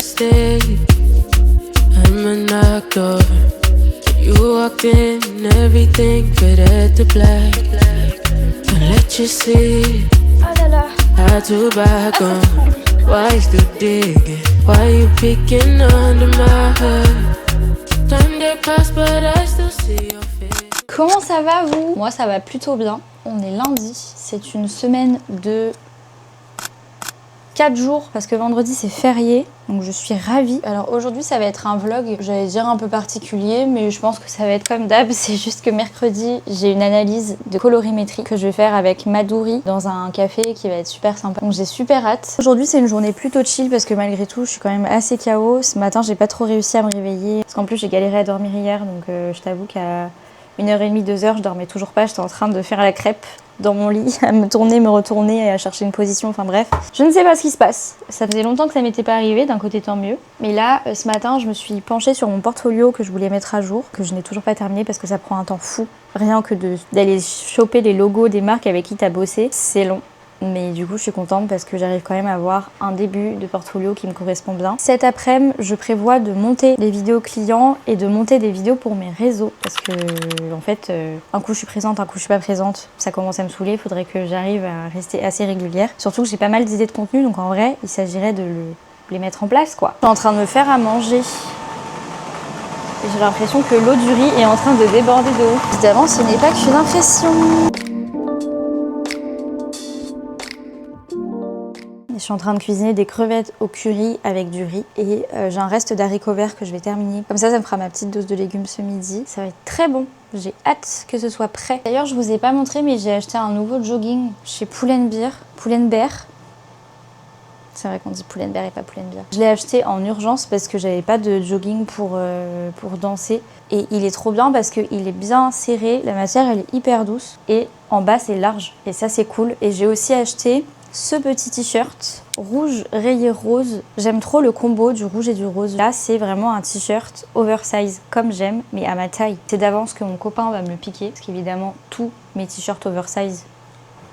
mistake. I'm an actor. You walked in and everything faded to black. And let you see. Oh là là. Had to back on. Why you still digging? Why you peeking under my hood? Time they pass but I still see your face. Comment ça va vous? Moi ça va plutôt bien. On est lundi. C'est une semaine de 4 jours parce que vendredi c'est férié, donc je suis ravie. Alors aujourd'hui ça va être un vlog, j'allais dire un peu particulier, mais je pense que ça va être comme d'hab. C'est juste que mercredi j'ai une analyse de colorimétrie que je vais faire avec Madouri dans un café qui va être super sympa, donc j'ai super hâte. Aujourd'hui c'est une journée plutôt chill parce que malgré tout je suis quand même assez KO. Ce matin j'ai pas trop réussi à me réveiller parce qu'en plus j'ai galéré à dormir hier, donc je t'avoue qu'à 1h30, 2h je dormais toujours pas, j'étais en train de faire la crêpe dans mon lit, à me tourner, me retourner, et à chercher une position, enfin bref. Je ne sais pas ce qui se passe. Ça faisait longtemps que ça m'était pas arrivé, d'un côté tant mieux. Mais là, ce matin, je me suis penchée sur mon portfolio que je voulais mettre à jour, que je n'ai toujours pas terminé parce que ça prend un temps fou. Rien que d'aller choper les logos des marques avec qui t'as bossé, c'est long. Mais du coup, je suis contente parce que j'arrive quand même à avoir un début de portfolio qui me correspond bien. Cet après-midi, je prévois de monter des vidéos clients et de monter des vidéos pour mes réseaux. Parce que, en fait, un coup je suis présente, un coup je suis pas présente. Ça commence à me saouler. Il faudrait que j'arrive à rester assez régulière. Surtout que j'ai pas mal d'idées de contenu. Donc en vrai, il s'agirait de les mettre en place, quoi. Je suis en train de me faire à manger. Et j'ai l'impression que l'eau du riz est en train de déborder de ouf. Évidemment, ce n'est pas qu'une impression. Je suis en train de cuisiner des crevettes au curry avec du riz et j'ai un reste d'haricots verts que je vais terminer. Comme ça me fera ma petite dose de légumes ce midi. Ça va être très bon. J'ai hâte que ce soit prêt. D'ailleurs, je vous ai pas montré, mais j'ai acheté un nouveau jogging chez Pull&Bear. C'est vrai qu'on dit Pull&Bear et pas Pull&Bear. Je l'ai acheté en urgence parce que j'avais pas de jogging pour danser. Et il est trop bien parce qu'il est bien serré. La matière, elle est hyper douce. Et en bas, c'est large. Et ça, c'est cool. Et j'ai aussi acheté ce petit t-shirt rouge rayé rose. J'aime trop le combo du rouge et du rose. Là, c'est vraiment un t-shirt oversize comme j'aime, mais à ma taille. C'est d'avance que mon copain va me le piquer, parce qu'évidemment, tous mes t-shirts oversize,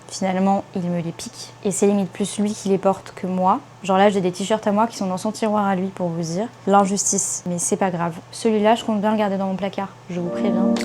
finalement, il me les pique. Et c'est limite plus lui qui les porte que moi. Genre là, j'ai des t-shirts à moi qui sont dans son tiroir à lui, pour vous dire. L'injustice, mais c'est pas grave. Celui-là, je compte bien le garder dans mon placard, je vous préviens.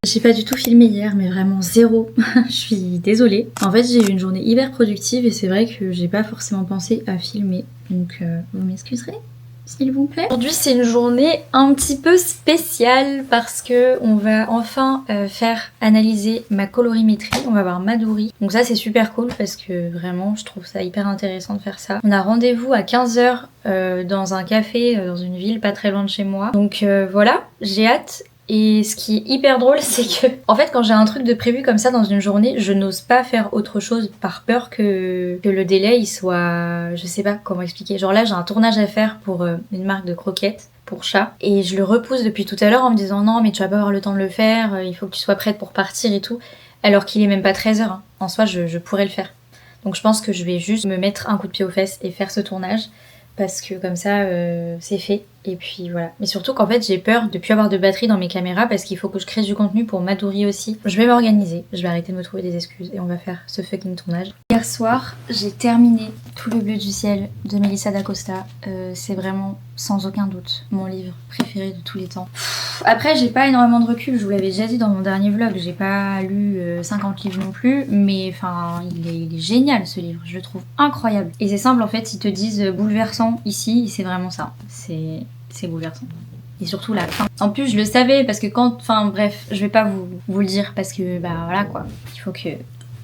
J'ai pas du tout filmé hier, mais vraiment zéro. Je suis désolée. En fait, j'ai eu une journée hyper productive et c'est vrai que j'ai pas forcément pensé à filmer. Donc, vous m'excuserez, s'il vous plaît. Aujourd'hui, c'est une journée un petit peu spéciale parce que on va enfin faire analyser ma colorimétrie. On va voir Madouri. Donc ça, c'est super cool parce que vraiment, je trouve ça hyper intéressant de faire ça. On a rendez-vous à 15h dans un café dans une ville pas très loin de chez moi. Donc voilà, j'ai hâte. Et ce qui est hyper drôle, c'est que, en fait, quand j'ai un truc de prévu comme ça dans une journée, je n'ose pas faire autre chose par peur que le délai, il soit... Je sais pas comment expliquer. Genre là, j'ai un tournage à faire pour une marque de croquettes pour chat. Et je le repousse depuis tout à l'heure en me disant non, mais tu vas pas avoir le temps de le faire, il faut que tu sois prête pour partir et tout. Alors qu'il est même pas 13h. Hein. En soi, je pourrais le faire. Donc je pense que je vais juste me mettre un coup de pied aux fesses et faire ce tournage. Parce que comme ça, c'est fait. Et puis voilà. Mais surtout qu'en fait, j'ai peur de plus avoir de batterie dans mes caméras parce qu'il faut que je crée du contenu pour Madouri aussi. Je vais m'organiser. Je vais arrêter de me trouver des excuses et on va faire ce fucking tournage. Hier soir, j'ai terminé Tout le bleu du ciel de Melissa d'Acosta. C'est vraiment, sans aucun doute, mon livre préféré de tous les temps. Après, j'ai pas énormément de recul. Je vous l'avais déjà dit dans mon dernier vlog. J'ai pas lu 50 livres non plus. Mais enfin, il est génial ce livre. Je le trouve incroyable. Et c'est simple en fait. Ils te disent bouleversant ici. C'est vraiment ça. C'est bouleversant. Et surtout la fin. En plus, je le savais parce que quand... Enfin bref, je vais pas vous le dire parce que bah voilà quoi.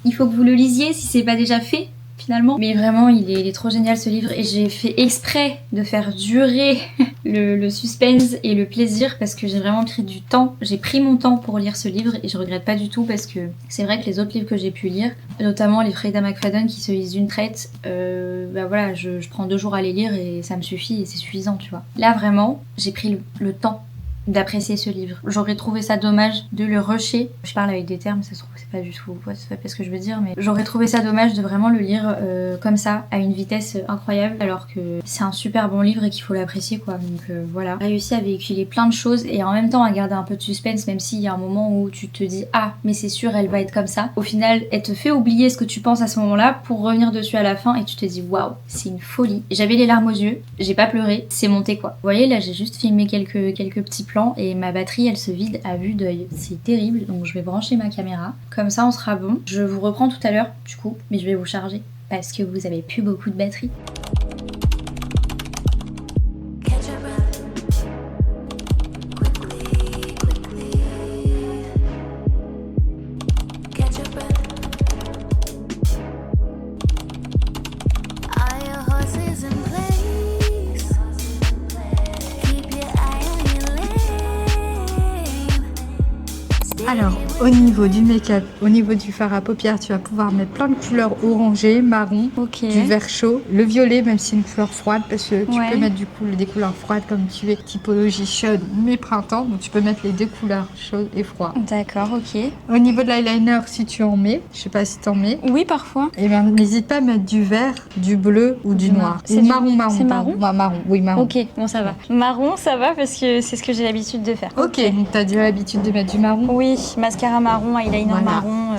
Il faut que vous le lisiez si c'est pas déjà fait finalement. Mais vraiment, il est trop génial ce livre et j'ai fait exprès de faire durer le suspense et le plaisir parce que j'ai vraiment pris du temps. J'ai pris mon temps pour lire ce livre et je regrette pas du tout parce que c'est vrai que les autres livres que j'ai pu lire, notamment les Freida McFadden qui se lisent d'une traite, bah voilà, je prends 2 jours à les lire et ça me suffit et c'est suffisant, tu vois. Là vraiment, j'ai pris le temps d'apprécier ce livre. J'aurais trouvé ça dommage de le rusher. Je parle avec des termes, ça se trouve c'est pas du tout, c'est pas ce que je veux dire, mais j'aurais trouvé ça dommage de vraiment le lire comme ça, à une vitesse incroyable, alors que c'est un super bon livre et qu'il faut l'apprécier quoi. Donc voilà, réussi à véhiculer plein de choses et en même temps à garder un peu de suspense, même s'il y a un moment où tu te dis ah mais c'est sûr elle va être comme ça. Au final, elle te fait oublier ce que tu penses à ce moment-là pour revenir dessus à la fin et tu te dis waouh, c'est une folie. J'avais les larmes aux yeux, j'ai pas pleuré, c'est monté quoi. Vous voyez là, j'ai juste filmé quelques petits plans et ma batterie elle se vide à vue d'œil. C'est terrible, donc je vais brancher ma caméra. Comme ça on sera bon. Je vous reprends tout à l'heure du coup, mais je vais vous charger parce que vous avez plus beaucoup de batterie. Alors, au niveau du make-up, au niveau du fard à paupières, tu vas pouvoir mettre plein de couleurs orangées, marron, du vert chaud, le violet, même si c'est une couleur froide, parce que tu peux mettre du coup des couleurs froides comme tu es, typologie chaude, mais printemps, donc tu peux mettre les deux couleurs, chaude et froid. D'accord, ok. Au niveau de l'eyeliner, si tu en mets, je sais pas si tu en mets. Oui, parfois. Et bien, n'hésite pas à mettre du vert, du bleu ou du noir. C'est marron. C'est marron? Marron, oui, marron. Ok, bon ça va. Marron, ça va parce que c'est ce que j'ai l'habitude de faire. Ok, donc tu as déjà l'habitude de mettre du marron? Oui, mascara marron, eyeliner marron.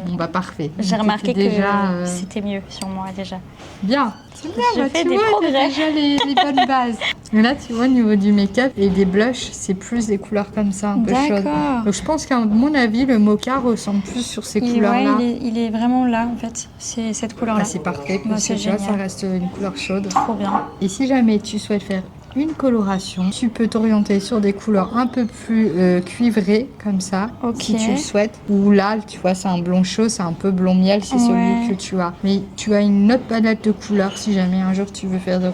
Bon bah parfait. J'ai remarqué que déjà, c'était mieux sur moi déjà. Bien. C'est bien, Je fais tu des vois, progrès. t'as déjà les bonnes bases. Mais là, tu vois, au niveau du make-up et des blushs, c'est plus des couleurs comme ça, un peu chaudes. D'accord. Donc je pense qu'à mon avis, le mocha ressemble plus sur ces couleurs-là. Ouais, il est vraiment là en fait. C'est cette couleur-là. Ah, c'est parfait, Bah, parce que c'est tu vois, ça génial. reste une couleur chaude. Trop bien. Et si jamais tu souhaites faire une coloration, tu peux t'orienter sur des couleurs un peu plus cuivrées, comme ça, Ok. si tu le souhaites. Ou là, tu vois, c'est un blond chaud, c'est un peu blond miel, c'est celui que tu as. Mais tu as une autre palette de couleurs si jamais un jour tu veux faire de...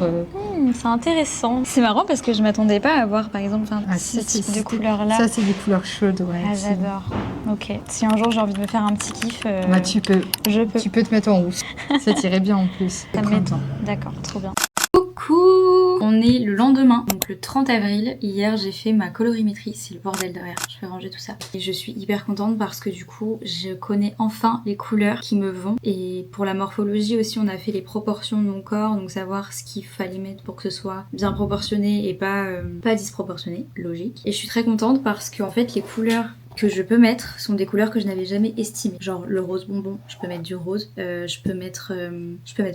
C'est intéressant. C'est marrant parce que je m'attendais pas à voir par exemple ce type de couleur-là. Ça, c'est des couleurs chaudes, ouais. Ah, j'adore. Ok. Si un jour j'ai envie de me faire un petit kiff, Bah, tu peux. Je peux. Tu peux te mettre en rousse. Ça t'irait bien en plus. Ça au me printemps. D'accord, trop bien. Coucou! On est le lendemain, donc le 30 avril. Hier, j'ai fait ma colorimétrie. C'est le bordel derrière. Je vais ranger tout ça. Et je suis hyper contente parce que du coup, je connais enfin les couleurs qui me vont. Et pour la morphologie aussi, on a fait les proportions de mon corps. Donc savoir ce qu'il fallait mettre pour que ce soit bien proportionné et pas disproportionné. Logique. Et je suis très contente parce qu'en fait, les couleurs que je peux mettre sont des couleurs que je n'avais jamais estimées. Genre le rose bonbon, je peux mettre du rose, je peux mettre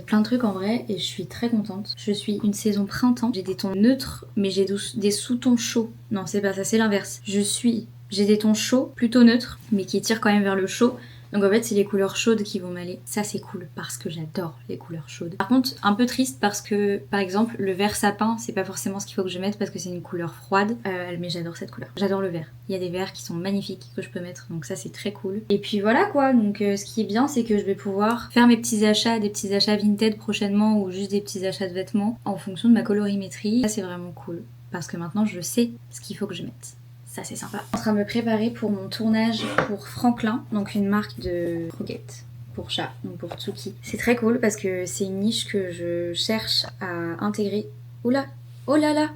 plein de trucs en vrai et je suis très contente. Je suis une saison printemps, j'ai des tons neutres mais j'ai des sous-tons chauds. Non c'est pas ça, c'est l'inverse. J'ai des tons chauds, plutôt neutres, mais qui tirent quand même vers le chaud. Donc en fait c'est les couleurs chaudes qui vont m'aller. Ça c'est cool parce que j'adore les couleurs chaudes. Par contre un peu triste parce que par exemple le vert sapin c'est pas forcément ce qu'il faut que je mette parce que c'est une couleur froide. Mais j'adore cette couleur. J'adore le vert. Il y a des verts qui sont magnifiques que je peux mettre donc ça c'est très cool. Et puis voilà quoi, donc ce qui est bien c'est que je vais pouvoir faire mes petits achats, des petits achats Vinted prochainement ou juste des petits achats de vêtements en fonction de ma colorimétrie. Ça c'est vraiment cool parce que maintenant je sais ce qu'il faut que je mette. Ça c'est sympa. Je suis en train de me préparer pour mon tournage pour Franklin, donc une marque de croquettes pour chat, donc pour Tsuki. C'est très cool parce que c'est une niche que je cherche à intégrer. Oula, oh là là,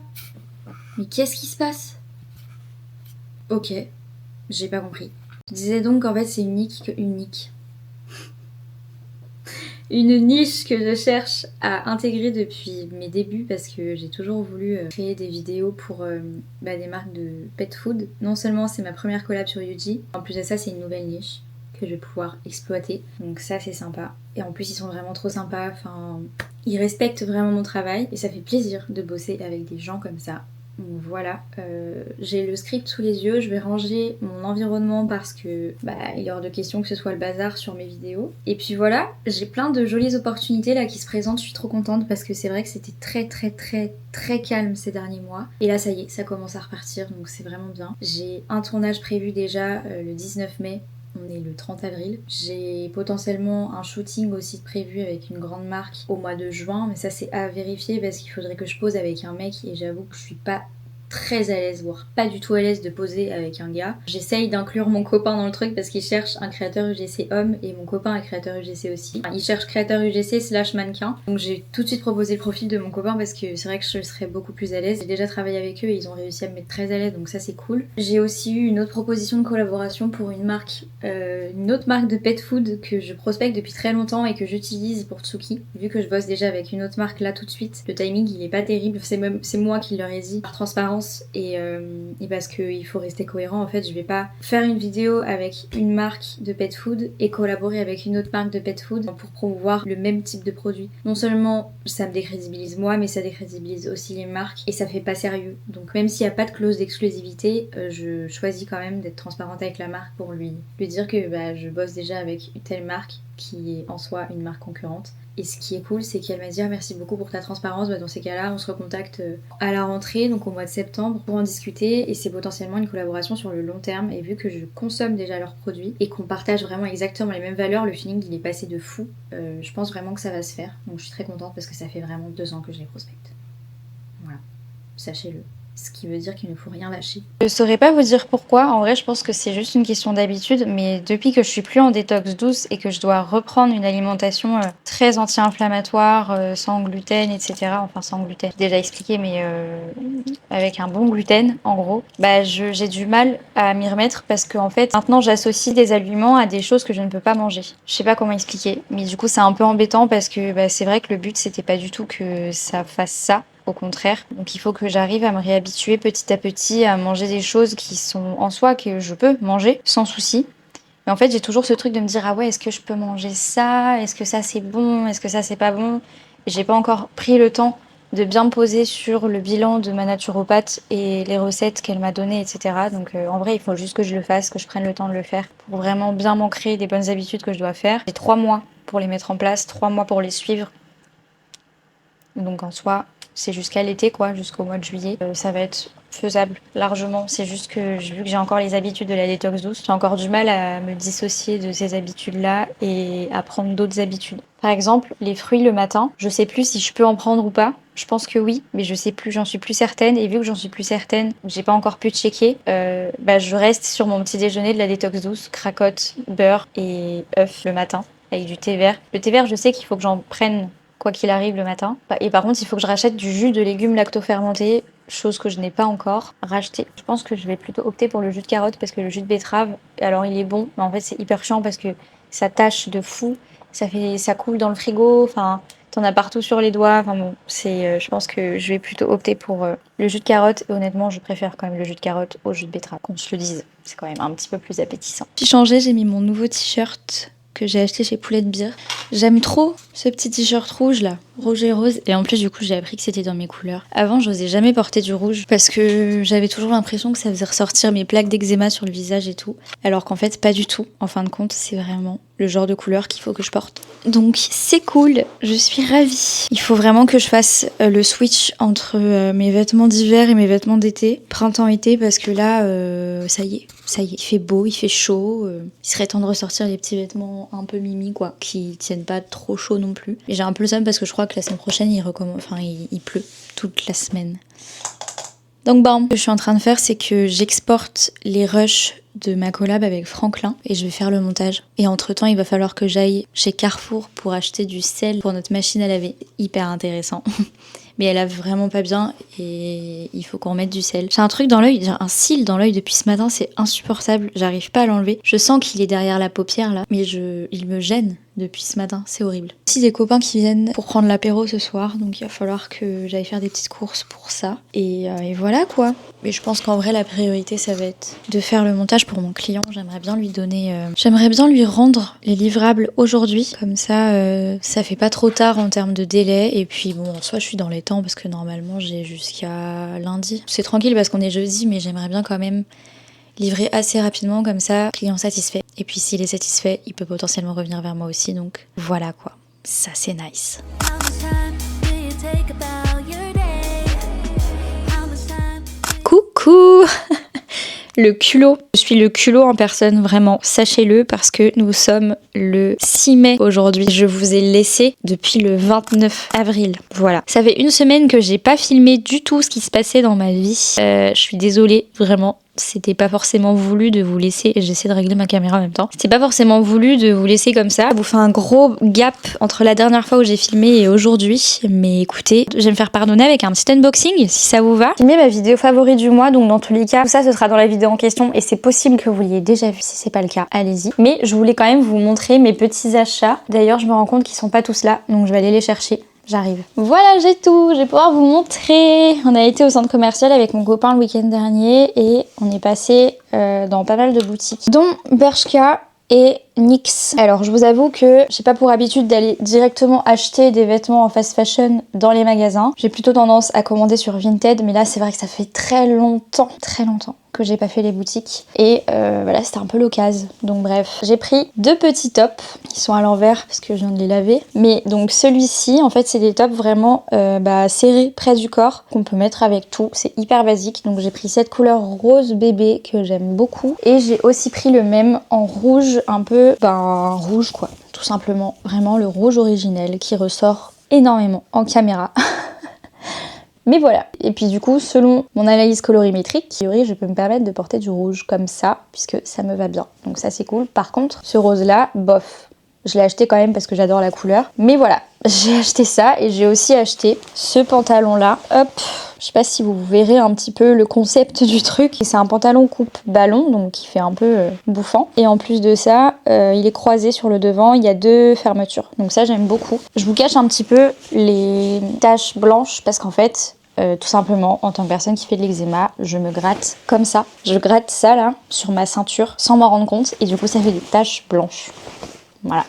mais qu'est-ce qui se passe? Ok, j'ai pas compris. Je disais donc qu'en fait c'est une niche que je cherche à intégrer depuis mes débuts parce que j'ai toujours voulu créer des vidéos pour des marques de pet food. Non seulement c'est ma première collab sur Yuji, en plus de ça c'est une nouvelle niche que je vais pouvoir exploiter. Donc ça c'est sympa. Et en plus ils sont vraiment trop sympas, enfin ils respectent vraiment mon travail et ça fait plaisir de bosser avec des gens comme ça. Donc voilà, j'ai le script sous les yeux, je vais ranger mon environnement parce que il est hors de question que ce soit le bazar sur mes vidéos. Et puis voilà, j'ai plein de jolies opportunités là qui se présentent, je suis trop contente parce que c'est vrai que c'était très calme ces derniers mois. Et là ça y est, ça commence à repartir donc c'est vraiment bien. J'ai un tournage prévu déjà le 19 mai. On est le 30 avril. J'ai potentiellement un shooting aussi de prévu avec une grande marque au mois de juin, mais ça c'est à vérifier parce qu'il faudrait que je pose avec un mec et j'avoue que je suis pas très à l'aise, voire pas du tout à l'aise de poser avec un gars. J'essaye d'inclure mon copain dans le truc parce qu'il cherche un créateur UGC homme et mon copain est créateur UGC aussi. Enfin, il cherche créateur UGC / mannequin. Donc j'ai tout de suite proposé le profil de mon copain parce que c'est vrai que je serais beaucoup plus à l'aise. J'ai déjà travaillé avec eux et ils ont réussi à me mettre très à l'aise, donc ça c'est cool. J'ai aussi eu une autre proposition de collaboration pour une autre marque de pet food que je prospecte depuis très longtemps et que j'utilise pour Tsuki. Vu que je bosse déjà avec une autre marque là tout de suite, le timing il est pas terrible. C'est moi qui leur ai dit par transparence et parce qu'il faut rester cohérent. En fait, je vais pas faire une vidéo avec une marque de pet food et collaborer avec une autre marque de pet food pour promouvoir le même type de produit. Non seulement ça me décrédibilise moi, mais ça décrédibilise aussi les marques et ça fait pas sérieux. Donc même s'il n'y a pas de clause d'exclusivité, je choisis quand même d'être transparente avec la marque pour lui dire que je bosse déjà avec une telle marque qui est en soi une marque concurrente. Et ce qui est cool, c'est qu'elle m'a dit merci beaucoup pour ta transparence. Dans ces cas-là, on se recontacte à la rentrée, donc au mois de septembre, pour en discuter. Et c'est potentiellement une collaboration sur le long terme. Et vu que je consomme déjà leurs produits et qu'on partage vraiment exactement les mêmes valeurs, le feeling il est passé de fou. Je pense vraiment que ça va se faire. Donc je suis très contente parce que ça fait vraiment 2 ans que je les prospecte. Voilà, sachez-le. Ce qui veut dire qu'il ne faut rien lâcher. Je saurais pas vous dire pourquoi, en vrai je pense que c'est juste une question d'habitude, mais depuis que je suis plus en détox douce et que je dois reprendre une alimentation très anti-inflammatoire, sans gluten, etc. Enfin sans gluten, j'ai déjà expliqué, mais avec un bon gluten en gros, j'ai du mal à m'y remettre parce que en fait maintenant j'associe des aliments à des choses que je ne peux pas manger. Je sais pas comment expliquer, mais du coup c'est un peu embêtant parce que c'est vrai que le but c'était pas du tout que ça fasse ça. Au contraire, donc il faut que j'arrive à me réhabituer petit à petit à manger des choses qui sont en soi que je peux manger sans souci. Mais en fait j'ai toujours ce truc de me dire ah ouais, est-ce que je peux manger ça, est-ce que ça c'est bon, est-ce que ça c'est pas bon. Et j'ai pas encore pris le temps de bien me poser sur le bilan de ma naturopathe et les recettes qu'elle m'a données, etc. Donc en vrai il faut juste que je le fasse, que je prenne le temps de le faire pour vraiment bien m'ancrer les bonnes habitudes que je dois faire. J'ai 3 mois pour les mettre en place, 3 mois pour les suivre. Donc en soi c'est jusqu'à l'été quoi, jusqu'au mois de juillet. Ça va être faisable largement. C'est juste que vu que j'ai encore les habitudes de la détox douce, j'ai encore du mal à me dissocier de ces habitudes-là et à prendre d'autres habitudes. Par exemple, les fruits le matin, je sais plus si je peux en prendre ou pas. Je pense que oui, mais je sais plus, j'en suis plus certaine. Et vu que j'en suis plus certaine, j'ai pas encore pu checker. Je reste sur mon petit déjeuner de la détox douce, cracotte, beurre et œufs le matin avec du thé vert. Le thé vert, je sais qu'il faut que j'en prenne quoi qu'il arrive le matin. Et par contre, il faut que je rachète du jus de légumes lactofermentés, chose que je n'ai pas encore racheté. Je pense que je vais plutôt opter pour le jus de carotte parce que le jus de betterave, alors il est bon, mais en fait c'est hyper chiant parce que ça tâche de fou, ça coule dans le frigo, enfin t'en as partout sur les doigts, enfin bon, je pense que je vais plutôt opter pour le jus de carotte et honnêtement je préfère quand même le jus de carotte au jus de betterave, qu'on se le dise, c'est quand même un petit peu plus appétissant. Puis changé, j'ai mis mon nouveau t-shirt que j'ai acheté chez Poulet de Bière. J'aime trop ce petit t-shirt rouge là, rouge et rose. Et en plus du coup j'ai appris que c'était dans mes couleurs. Avant j'osais jamais porter du rouge parce que j'avais toujours l'impression que ça faisait ressortir mes plaques d'eczéma sur le visage et tout. Alors qu'en fait pas du tout. En fin de compte c'est vraiment le genre de couleur qu'il faut que je porte. Donc c'est cool, je suis ravie. Il faut vraiment que je fasse le switch entre mes vêtements d'hiver et mes vêtements d'été, printemps-été, parce que là ça y est, il fait beau, il fait chaud. Il serait temps de ressortir les petits vêtements un peu mimi quoi, qui tiennent pas trop chaud non plus. Et j'ai un peu le seum parce que je crois que la semaine prochaine il pleut toute la semaine. Donc bon, ce que je suis en train de faire, c'est que j'exporte les rushs de ma collab avec Franklin et je vais faire le montage. Et entre temps, il va falloir que j'aille chez Carrefour pour acheter du sel pour notre machine à laver. Hyper intéressant. Mais elle lave vraiment pas bien et il faut qu'on mette du sel. J'ai un truc dans l'œil, j'ai un cil dans l'œil depuis ce matin, c'est insupportable. J'arrive pas à l'enlever. Je sens qu'il est derrière la paupière là, mais il me gêne depuis ce matin, c'est horrible. Aussi des copains qui viennent pour prendre l'apéro ce soir, donc il va falloir que j'aille faire des petites courses pour ça. Et voilà quoi. Mais je pense qu'en vrai la priorité ça va être de faire le montage pour mon client. J'aimerais bien lui rendre les livrables aujourd'hui, comme ça ça fait pas trop tard en termes de délai. Et puis bon, en soi je suis dans les temps parce que normalement j'ai jusqu'à lundi. C'est tranquille parce qu'on est jeudi, mais j'aimerais bien quand même livrer assez rapidement, comme ça, client satisfait. Et puis s'il est satisfait, il peut potentiellement revenir vers moi aussi, donc voilà quoi. Ça c'est nice. Coucou. Le culot, je suis le culot en personne, vraiment, sachez-le, parce que nous sommes le 6 mai aujourd'hui. Je vous ai laissé depuis le 29 avril. Voilà. Ça fait une semaine que j'ai pas filmé du tout ce qui se passait dans ma vie. Je suis désolée, vraiment. C'était pas forcément voulu de vous laisser, j'essaie de régler ma caméra en même temps, c'était pas forcément voulu de vous laisser comme ça. Vous faites un gros gap entre la dernière fois où j'ai filmé et aujourd'hui, mais écoutez, je vais me faire pardonner avec un petit unboxing si ça vous va. J'ai mis ma vidéo favorite du mois, donc dans tous les cas, tout ça ce sera dans la vidéo en question et c'est possible que vous l'ayez déjà vu. Si c'est pas le cas, allez-y. Mais je voulais quand même vous montrer mes petits achats. D'ailleurs, je me rends compte qu'ils sont pas tous là, donc je vais aller les chercher. J'arrive. Voilà, j'ai tout. Je vais pouvoir vous montrer. On a été au centre commercial avec mon copain le week-end dernier et on est passé dans pas mal de boutiques, dont Bershka et NYX. Alors je vous avoue que j'ai pas pour habitude d'aller directement acheter des vêtements en fast fashion dans les magasins. J'ai plutôt tendance à commander sur Vinted, mais là c'est vrai que ça fait très longtemps que j'ai pas fait les boutiques et voilà, c'était un peu l'occasion. Donc bref, j'ai pris 2 petits tops qui sont à l'envers parce que je viens de les laver, mais donc celui-ci en fait c'est des tops vraiment serrés près du corps qu'on peut mettre avec tout, c'est hyper basique. Donc j'ai pris cette couleur rose bébé que j'aime beaucoup et j'ai aussi pris le même en rouge, un peu rouge quoi, tout simplement, vraiment le rouge originel qui ressort énormément en caméra. Mais voilà, et puis du coup, selon mon analyse colorimétrique, a priori, je peux me permettre de porter du rouge comme ça, puisque ça me va bien. Donc ça, c'est cool. Par contre, ce rose-là, bof. Je l'ai acheté quand même parce que j'adore la couleur. Mais voilà, j'ai acheté ça et j'ai aussi acheté ce pantalon-là. Hop, je sais pas si vous verrez un petit peu le concept du truc. C'est un pantalon coupe ballon, donc qui fait un peu bouffant. Et en plus de ça, il est croisé sur le devant, il y a 2 fermetures. Donc ça, j'aime beaucoup. Je vous cache un petit peu les taches blanches parce qu'en fait, tout simplement, en tant que personne qui fait de l'eczéma, je me gratte comme ça. Je gratte ça là, sur ma ceinture, sans m'en rendre compte. Et du coup, ça fait des taches blanches. Voilà.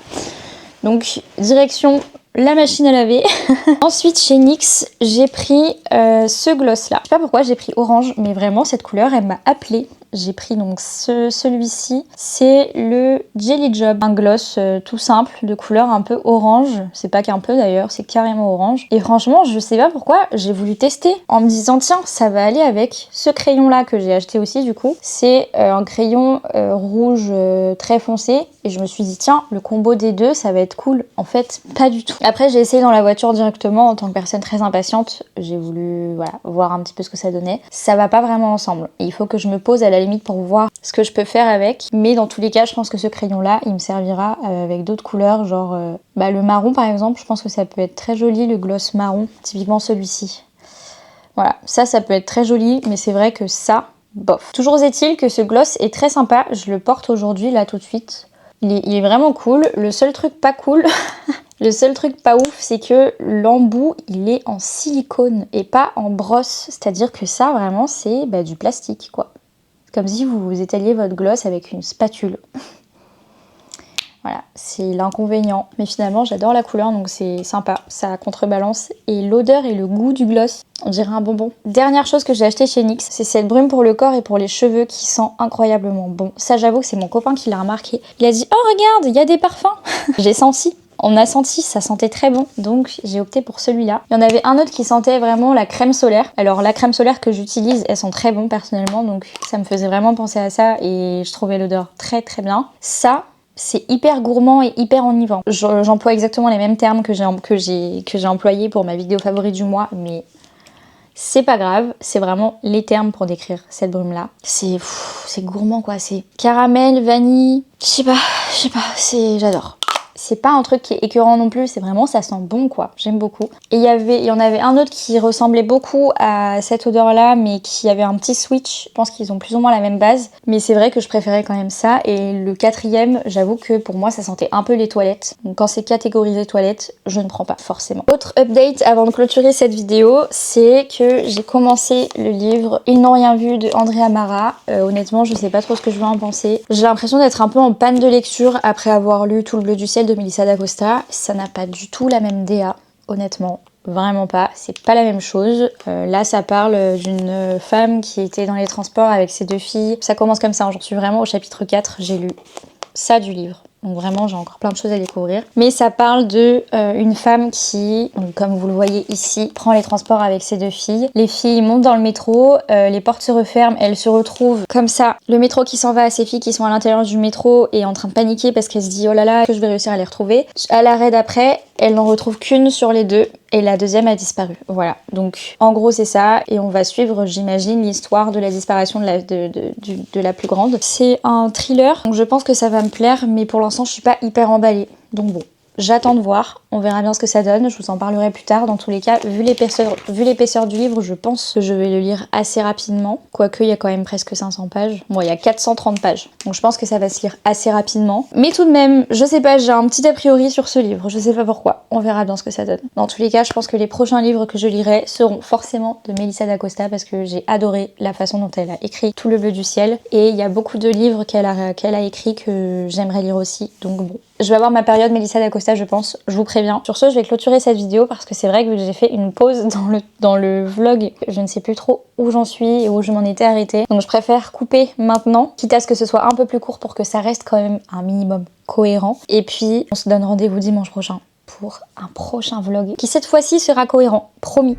Donc, direction la machine à laver. Ensuite, chez NYX, j'ai pris ce gloss-là. Je sais pas pourquoi j'ai pris orange, mais vraiment, cette couleur, elle m'a appelée. J'ai pris donc celui-ci. C'est le Jelly Job. Un gloss tout simple, de couleur un peu orange. C'est pas qu'un peu d'ailleurs, c'est carrément orange. Et franchement, je sais pas pourquoi, j'ai voulu tester en me disant tiens, ça va aller avec ce crayon-là que j'ai acheté aussi du coup. C'est un crayon rouge très foncé. Et je me suis dit tiens, le combo des deux, ça va être cool. En fait, pas du tout. Après, j'ai essayé dans la voiture directement en tant que personne très impatiente. J'ai voulu voir un petit peu ce que ça donnait. Ça va pas vraiment ensemble. Et il faut que je me pose à la limite pour voir ce que je peux faire avec. Mais dans tous les cas, je pense que ce crayon-là, il me servira avec d'autres couleurs. Genre le marron par exemple. Je pense que ça peut être très joli, le gloss marron. Typiquement celui-ci. Voilà, ça peut être très joli. Mais c'est vrai que ça, bof. Toujours est-il que ce gloss est très sympa. Je le porte aujourd'hui, là tout de suite. Il est vraiment cool. Le seul truc pas cool... Le seul truc pas ouf, c'est que l'embout, il est en silicone et pas en brosse. C'est-à-dire que ça, vraiment, c'est du plastique, quoi. C'est comme si vous étaliez votre gloss avec une spatule. Voilà, c'est l'inconvénient. Mais finalement, j'adore la couleur, donc c'est sympa. Ça contrebalance. Et l'odeur et le goût du gloss, on dirait un bonbon. Dernière chose que j'ai acheté chez NYX, c'est cette brume pour le corps et pour les cheveux qui sent incroyablement bon. Ça, j'avoue que c'est mon copain qui l'a remarqué. Il a dit « Oh, regarde, il y a des parfums !» J'ai senti. On a senti, ça sentait très bon, donc j'ai opté pour celui-là. Il y en avait un autre qui sentait vraiment la crème solaire. Alors la crème solaire que j'utilise, elle sent très bon personnellement, donc ça me faisait vraiment penser à ça et je trouvais l'odeur très très bien. Ça, c'est hyper gourmand et hyper enivrant. J'emploie exactement les mêmes termes que j'ai employés pour ma vidéo favorite du mois, mais c'est pas grave, c'est vraiment les termes pour décrire cette brume-là. C'est gourmand quoi, c'est caramel, vanille, je sais pas, j'adore. C'est pas un truc qui est écœurant non plus, c'est vraiment, ça sent bon quoi, j'aime beaucoup. Et il y en avait un autre qui ressemblait beaucoup à cette odeur-là, mais qui avait un petit switch. Je pense qu'ils ont plus ou moins la même base, mais c'est vrai que je préférais quand même ça. Et le quatrième, j'avoue que pour moi, ça sentait un peu les toilettes. Donc quand c'est catégorisé toilettes, je ne prends pas forcément. Autre update avant de clôturer cette vidéo, c'est que j'ai commencé le livre Ils n'ont rien vu de Andrea Mara. Honnêtement, je sais pas trop ce que je vais en penser. J'ai l'impression d'être un peu en panne de lecture après avoir lu Tout le bleu du ciel de Melissa d'Acosta. Ça n'a pas du tout la même DA, honnêtement. Vraiment pas, c'est pas la même chose. Là, ça parle d'une femme qui était dans les transports avec ses 2 filles. Ça commence comme ça, j'en suis vraiment au chapitre 4, j'ai lu ça du livre. Donc vraiment, j'ai encore plein de choses à découvrir. Mais ça parle de une femme qui, donc, comme vous le voyez ici, prend les transports avec ses 2 filles. Les filles montent dans le métro, les portes se referment, elles se retrouvent comme ça. Le métro qui s'en va, ces filles qui sont à l'intérieur du métro et en train de paniquer parce qu'elles se disent oh là là, que je vais réussir à les retrouver. À l'arrêt d'après, elles n'en retrouvent qu'une sur les 2 et la deuxième a disparu. Voilà, donc en gros c'est ça et on va suivre, j'imagine, l'histoire de la disparition de la plus grande. C'est un thriller, donc je pense que ça va me plaire, mais pour l'instant je suis pas hyper emballée. Donc bon, j'attends de voir, on verra bien ce que ça donne, je vous en parlerai plus tard. Dans tous les cas, vu l'épaisseur du livre, je pense que je vais le lire assez rapidement, quoique il y a quand même presque 500 pages. Bon, il y a 430 pages, donc je pense que ça va se lire assez rapidement. Mais tout de même, je sais pas, j'ai un petit a priori sur ce livre, je sais pas pourquoi, on verra bien ce que ça donne. Dans tous les cas, je pense que les prochains livres que je lirai seront forcément de Melissa d'Acosta parce que j'ai adoré la façon dont elle a écrit Tout le bleu du ciel, et il y a beaucoup de livres qu'elle a écrits que j'aimerais lire aussi, donc bon. Je vais avoir ma période Melissa d'Acosta, je pense, je vous préviens. Sur ce, je vais clôturer cette vidéo parce que c'est vrai que j'ai fait une pause dans le vlog. Je ne sais plus trop où j'en suis et où je m'en étais arrêtée. Donc je préfère couper maintenant, quitte à ce que ce soit un peu plus court pour que ça reste quand même un minimum cohérent. Et puis, on se donne rendez-vous dimanche prochain pour un prochain vlog qui cette fois-ci sera cohérent, promis.